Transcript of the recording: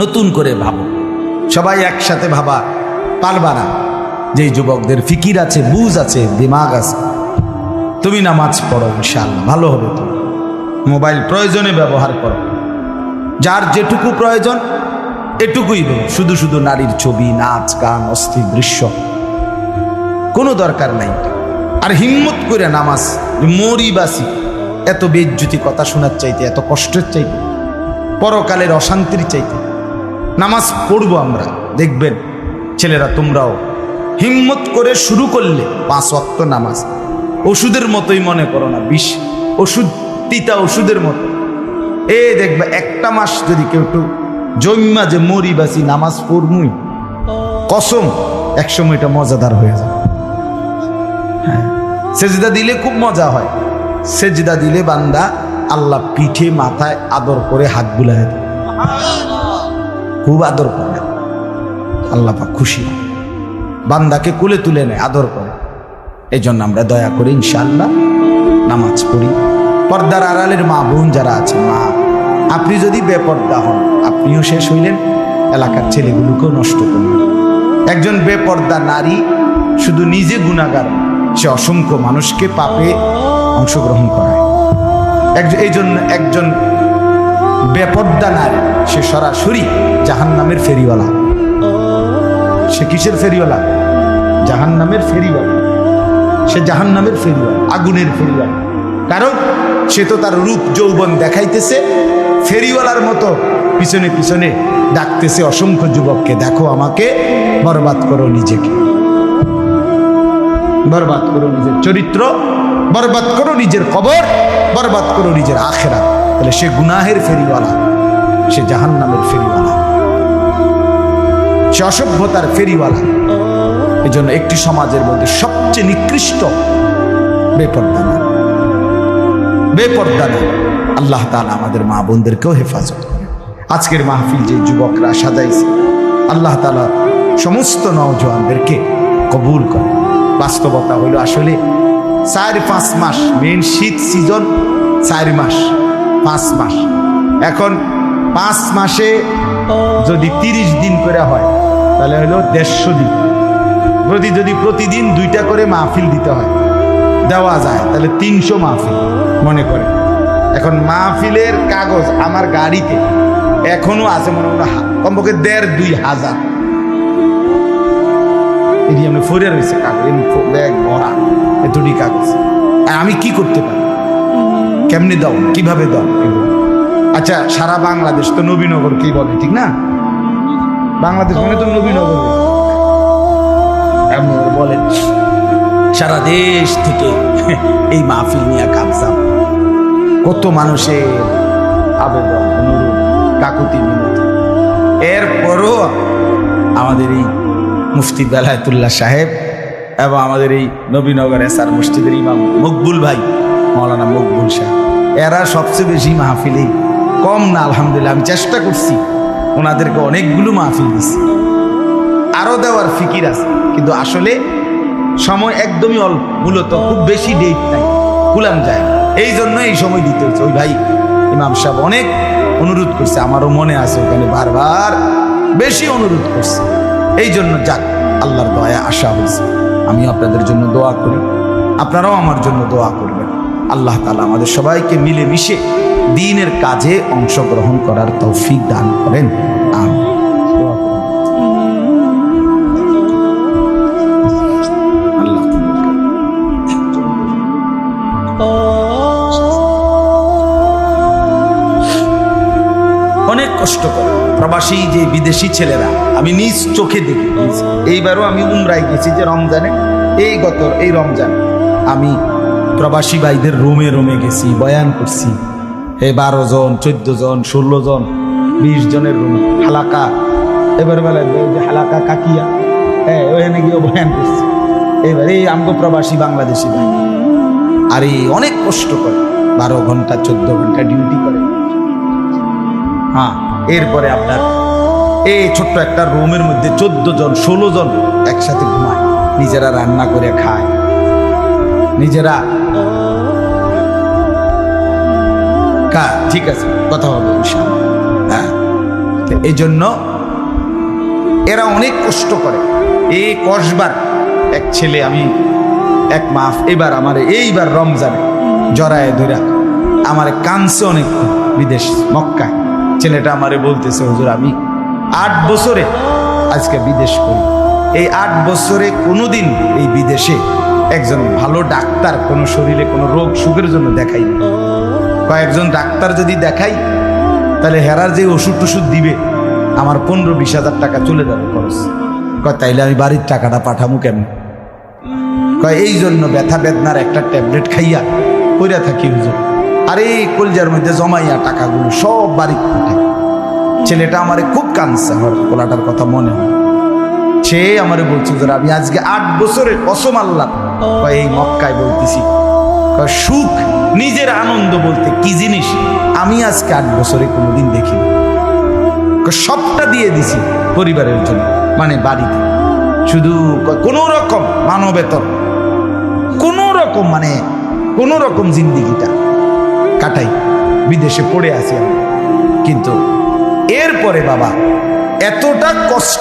নতুন করে ভাবো। সবাই একসাথে ভাবা পারবা না। যেই যুবকদের ফিকির আছে, বুঝ আছে, দিমাগ আছে, তুমি নামাজ পড়ো, ইনশাআল্লাহ ভালো হবে। তুমি মোবাইল প্রয়োজনে ব্যবহার করো, যার যেটুকু প্রয়োজন এটুকুই দেবো। শুধু শুধু নারীর ছবি, নাচ, গান, অস্থির দৃশ্য কোনো দরকার নাই। আর হিম্মত করে নামাজ, মরি বাসি, এত বেজ্জুতি কথা শোনার চাইতে, এত কষ্টের চাইতে, পরকালের অশান্তির চাইতে নামাজ পড়বো আমরা। দেখবেন ছেলেরা তোমরাও হিম্মত করে শুরু করলে 5 ওয়াক্ত নামাজ ওষুধের মতোই মনে করো না, বিষ ওষুধ, তিতা ওষুধের মতো। দেখবে একটা মাস যদি কেউ একটু জন্মা যে মরি বাসি নামাজ পড়মুই, কসম একসময় এটা মজাদার হয়ে যায়। হ্যাঁ, সেজদা দিলে খুব মজা হয়। সেজদা দিলে বান্দা আল্লাহ পিঠে মাথায় আদর করে হাত বুলায় দেয়, খুব আদর করে। আল্লাহ পাক খুশি, বান্দাকে কোলে তুলে নেয়, আদর করে। এই জন্য আমরা দয়া করে ইনশাআল্লাহ নামাজ পড়ি। পর্দার আড়ালের মা বোন যারা আছে, মা আপনি যদি বেপর্দা হন, আপনিও শেষ হইলেন, এলাকার ছেলেগুলোকেও নষ্ট করলেন। একজন বেপর্দা নারী শুধু নিজে গুনাহগার, সে অসংখ্য মানুষকে পাপে অংশগ্রহণ করায়। এই জন্য একজন বেপর্দা নারী সে সরাসরি জাহান্নামের ফেরিওয়ালা। সে কিসের ফেরিওয়ালা? জাহান্নামের ফেরিওয়ালা। সে জাহান্নামের ফেরিওয়ালা, আগুনের ফেরিওয়ালা। কারণ সে তো তার রূপ যৌবন দেখাইতেছে, ফেরিওয়ালার মতো পিছনে পিছনে ডাকতেছে অসংখ্য যুবককে, দেখো আমাকে, বরবাদ করো নিজেকে, বরবাদ করো নিজের চরিত্র, বরবাদ করো নিজের কবর, বরবাদ করো নিজের আখিরাত। তাহলে সে গুনাহের ফেরিওয়ালা, সে জাহান্নামের ফেরিওয়ালা, সে অসভ্যতার ফেরিওয়ালা। এই জন্য একটি সমাজের মধ্যে সবচেয়ে নিকৃষ্ট বেপর্দা না, বেপর্দা না। আল্লাহ তাআলা আমাদের মা বোনদেরকেও হেফাজত করে। আজকের মাহফিল যে যুবকরা সাজাইছে, আল্লাহ তাআলা সমস্ত নওজোয়ানদেরকে কবুল করে। বাস্তবতা হইল আসলে 4-5 মাস, মেন শীত সিজন 4 মাস, 5 মাস। এখন 5 মাসে যদি 30 দিন করে হয়, তাহলে হলো 150 দিন। যদি প্রতিদিন 2টা করে মাহফিল দিতে হয়, দেওয়া যায়, তাহলে 300 মাহফিল মনে করে। এখন মাহফিলের কাগজ আমার গাড়িতে এখনো আছে, মনে হয় কমপক্ষে 1,500-2 হাজার ফরে রয়েছে কাগজ, ব্যাগ ভরা এতটি কাগজ। আমি কি করতে পারি? কেমনে দাও, কিভাবে দাও? আচ্ছা, সারা বাংলাদেশ তো নবীনগর কি বলে, ঠিক না? বাংলাদেশ মানে তো নবীনগর এমন বলেন। সারা দেশ থেকে এই মাহফিল নিয়ে কাবজাব, কত মানুষের আবেদন, অনুরোধ, কাকুতি মিনতি। এরপরও আমাদের এই মুফতি বেলায়েতুল্লাহ সাহেব এবং আমাদের এই নবীনগর এসআর মসজিদের ইমাম মকবুল ভাই, মৌলানা মকবুল সাহেব, এরা সবচেয়ে বেশি মাহফিলেই কম না। আলহামদুলিল্লাহ, আমি চেষ্টা করছি, ওনাদেরকে অনেকগুলো মাহফিল দিচ্ছি, আরও দেওয়ার ফিকির আছে, কিন্তু আসলে সময় একদমই অল্প। মূলত খুব বেশি ডেট নাই, কুলাম যায়, এই জন্য এই সময় দিতে হচ্ছে। ওই ভাই ইমাম সাহেব অনেক অনুরোধ করছে, আমারও মনে আছে, ওখানে বারবার বেশি অনুরোধ করছে। এই জন্য যাক, আল্লাহর দয়া আশা হয়েছে। আমি আপনাদের জন্য দোয়া করি, আপনারাও আমার জন্য দোয়া করবেন। আল্লাহ তাআলা আমাদের সবাইকে মিলেমিশে দ্বীনের কাজে অংশগ্রহণ করার তৌফিক দান করেন। আমিন। অনেক কষ্ট করে প্রবাসী যে বিদেশি ছেলেরা, আমি নিজ চোখে দেখি। এইবারও আমি উমরায় গেছি, যে রমজানে, এই রমজান আমি প্রবাসী ভাইদের রুমে রুমে গেছি, বয়ান করছি। 12 জন, 14 জন, 16 জন, 20 জনের রুম, হালাকা। এবার বেলায় হালাকা কাকিয়া, ওখানে গিয়ে বয়ান করছি। এবার এই আমগো প্রবাসী বাংলাদেশি ভাই, আর এই অনেক কষ্ট করে, 12 ঘন্টা 14 ঘন্টা ডিউটি করে। হ্যাঁ, এরপরে আপনার এই ছোট্ট একটা রুমের মধ্যে 14 জন 16 জন একসাথে ঘুমায়, নিজেরা রান্না করে খায়, নিজেরা। ঠিক আছে, কথা হবে ইনশাআল্লাহ। হ্যাঁ, এই জন্য এরা অনেক কষ্ট করে। এই কসবার এক ছেলে, আমি এক মাস এবার আমার এইবার রমজানে জড়ায় ধরা আমার কানছে অনেক বিদেশ মক্কায়। ছেলেটা আমারে বলতেছে, হুজুর আমি 8 বছরে আজকে বিদেশ করি, এই 8 বছরে কোনোদিন এই বিদেশে একজন ভালো ডাক্তার কোনো শরীরে কোনো রোগ সুখের জন্য দেখাই। কয়েকজন ডাক্তার যদি দেখাই তাহলে হেরার যে ওষুধ টষুধ দিবে আমার 15-20 হাজার টাকা চলে যাবে খরচ। কয় তাইলে আমি বাড়ির টাকাটা পাঠামু কেমন? কয় এই জন্য ব্যথা বেদনার একটা ট্যাবলেট খাইয়া কইরা থাকি হুজুর, আরে কলজার মধ্যে জমাইয়া টাকাগুলো সব বাড়ি পাঠাই। ছেলেটা আমারে খুব কাঁদছে, আমার পোলাটার কথা মনে হয়। সে আমারে বলছে হুজুর আমি আজকে 8 বছরের কসম আল্লাহ কয় এই মক্কায় বলতেছি, কয় সুখ নিজের আনন্দ বলতে কি জিনিস আমি আজকে 8 বছরে কোনোদিন দেখিনি। সবটা দিয়ে দিছি পরিবারের জন্য, মানে বাড়িতে শুধু কোনো রকম মানবেতর কোনো রকম মানে কোনো রকম জিন্দিগিটা কাটাই, বিদেশে পড়ে আছি আমি। কিন্তু এরপরে বাবা এতটা কষ্ট